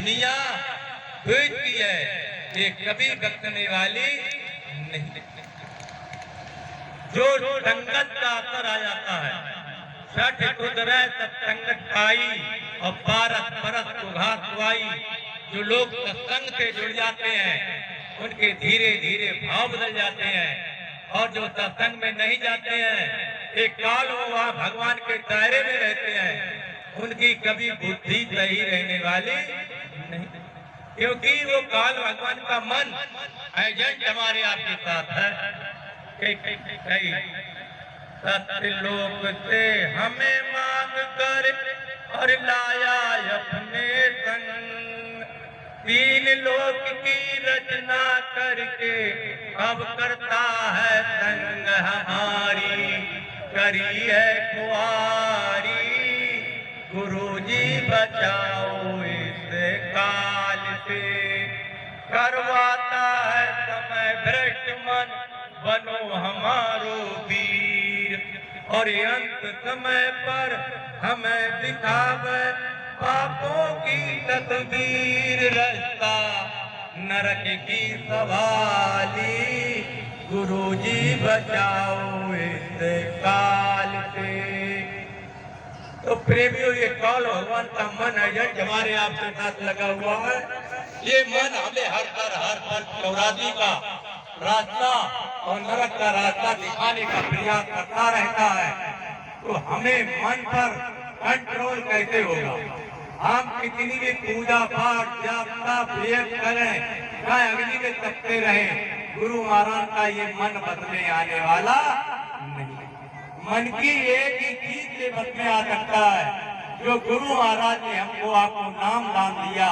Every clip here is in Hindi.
दुनिया द्वैत की है, ये कभी बख्शने वाली नहीं। जो संगत का असर आ जाता है, छठ कुदरत सत्संगत पाई और 12 बरस को घास खुआई। जो लोग सत्संग से जुड़ जाते हैं उनके धीरे धीरे भाव बदल जाते हैं, और जो सत्संग में नहीं जाते हैं एक काल वो वहाँ भगवान के दायरे में रहते हैं, उनकी कभी बुद्धि सही रहने वाली नहीं, क्योंकि वो काल भगवान का मन एजेंट हमारे आपके साथ है। कई सत्यलोक से हमें मांग कर और लाया अपने संग, 3 लोक की रचना करके अब करता है संग हमारी, करी है कुआरी। गुरुजी बचाओ इस काल से, करवाता है समय भ्रष्ट मन, बनो हमारो वीर। और अंत समय पर हमें दिखावे पापों की तस्वीर, रास्ता नरक की सवाली। गुरुजी बचाओ इस काल से। तो प्रेमियों, ये काल भगवान का मन एजेंट हमारे आपके साथ लगा हुआ है। ये मन हमें हर पर चौरासी का रास्ता और नरक का रास्ता दिखाने का प्रयास करता रहता है। तो हमें मन पर कंट्रोल कैसे होगा? हम कितनी भी पूजा पाठ जापता प्रयोग करें, चाहे अग्नि में तपते रहे, गुरु महाराज का ये मन बदलने आने वाला नहीं। मन की एक ही चीज से बस में आ सकता है, जो गुरु महाराज ने हमको आपको नाम दान दिया,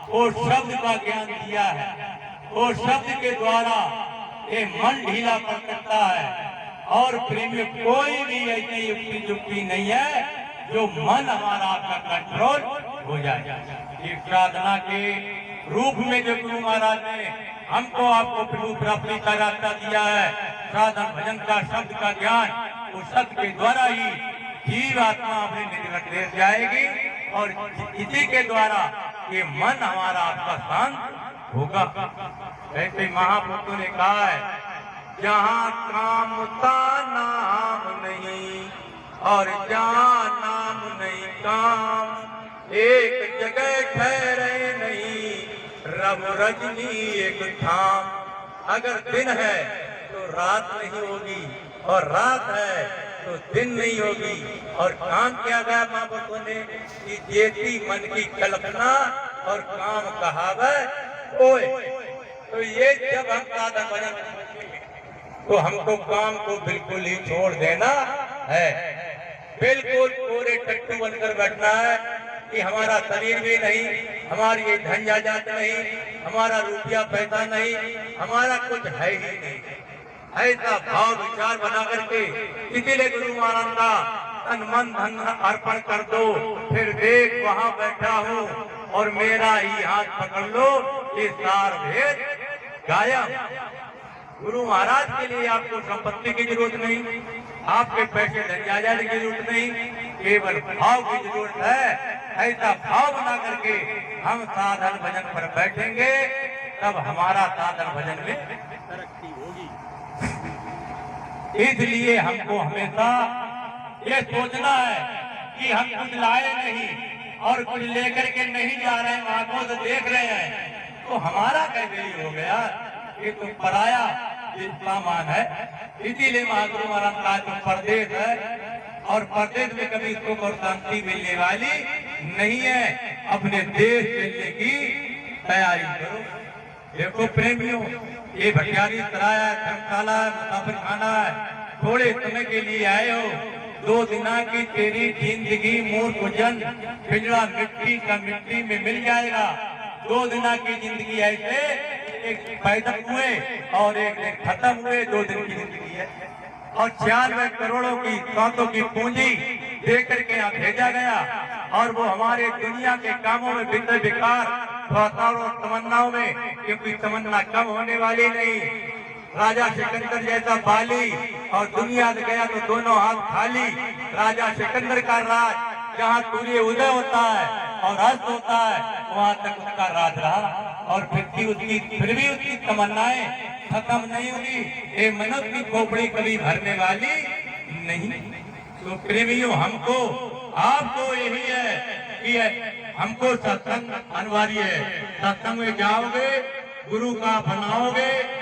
वो शब्द का ज्ञान दिया है। वो शब्द के द्वारा ये मन ढीला पड़ सकता है। और प्रेमी कोई भी ऐसी युक्ति नहीं है जो मन हमारा आपका कंट्रोल हो जाए। ये साधना के रूप में जो गुरु महाराज ने हमको आपको प्रभु प्राप्ति का रास्ता दिया है, साधन भजन का शब्द का ज्ञान, उस शब्द के द्वारा ही जीव आत्मा अपने निकट ले जाएगी और इसी के द्वारा ये मन हमारा आपका शांत होगा। ऐसे महापुरुषों ने कहा है, जहाँ काम का नाम नहीं और जहाँ नाम नहीं काम, एक जगह ठहरे नहीं रब रजनी एक थाम। अगर दिन है तो रात नहीं होगी और रात है तो दिन नहीं होगी। और काम क्या गया महापुरुषों ने कि जेती मन की कल्पना और काम कहावत ओए। तो ये जब हम साधन भजन तो हमको काम को बिल्कुल ही छोड़ देना है, बिल्कुल पूरे टट्टू बनकर बैठना है कि हमारा शरीर भी नहीं, हमारी ये धन जायदाद नहीं, हमारा रुपया पैसा नहीं, हमारा कुछ है ही नहीं। ऐसा भाव विचार बना करके इसीलिए गुरु महाराज का तन मन धन अर्पण कर दो, फिर देख वहाँ बैठा हूँ और मेरा ही हाथ पकड़ लो, ये सार भेद गायब। गुरु महाराज के लिए आपको संपत्ति की जरूरत नहीं, आपके पैसे धन जायदाद की जरूरत नहीं, केवल भाव की जरूरत है। ऐसा भाव बना करके हम साधन भजन पर बैठेंगे, तब हमारा साधन भजन में तरक्की होगी। इसलिए हमको हमेशा ये सोचना है कि हम कुछ लाए नहीं और कुछ लेकर के नहीं जा रहे हैं, आंखों से देख रहे हैं, तो हमारा कैसे ही हो गया? ये तो पराया सामान है। इसीलिए महागुरु महाराज का जो परदेश है और परदेश में कभी सुख और शांति मिलने वाली नहीं है। अपने देश चलने की तैयारी करो। देखो प्रेमियों, ये भटियारी सराय है, धर्मशाला है, मुसाफिर खाना है, थोड़े समय के लिए आए हो। 2 दिना की तेरी जिंदगी मूर्ख जन पिंजरा मिट्टी का मिट्टी में मिल जाएगा। 2 दिना की जिंदगी ऐसे, एक पैदा हुए और एक दिन खत्म हुए, 2 दिन की जिंदगी है। और 96 करोड़ों की सौतों की पूंजी दे करके यहाँ भेजा गया और वो हमारे दुनिया के कामों में बिल्कुल बेकार, ख्वाहिशों और तमन्नाओं में, क्योंकि तमन्ना कम होने वाली नहीं। राजा सिकंदर जैसा बाली और दुनिया से गया तो दोनों हाथ खाली। राजा सिकंदर का राज जहाँ सूर्य उदय होता है और अंत होता है, वहां तक उसका राज रहा। और फिर भी उसकी तमन्नाएं खत्म नहीं हुई। ये मनुष्य की खोपड़ी कभी भरने वाली नहीं। तो प्रेमियों, हमको आपको यही है कि हमको सत्संग अनिवार्य है। सत्संग में जाओगे, गुरु का बनाओगे,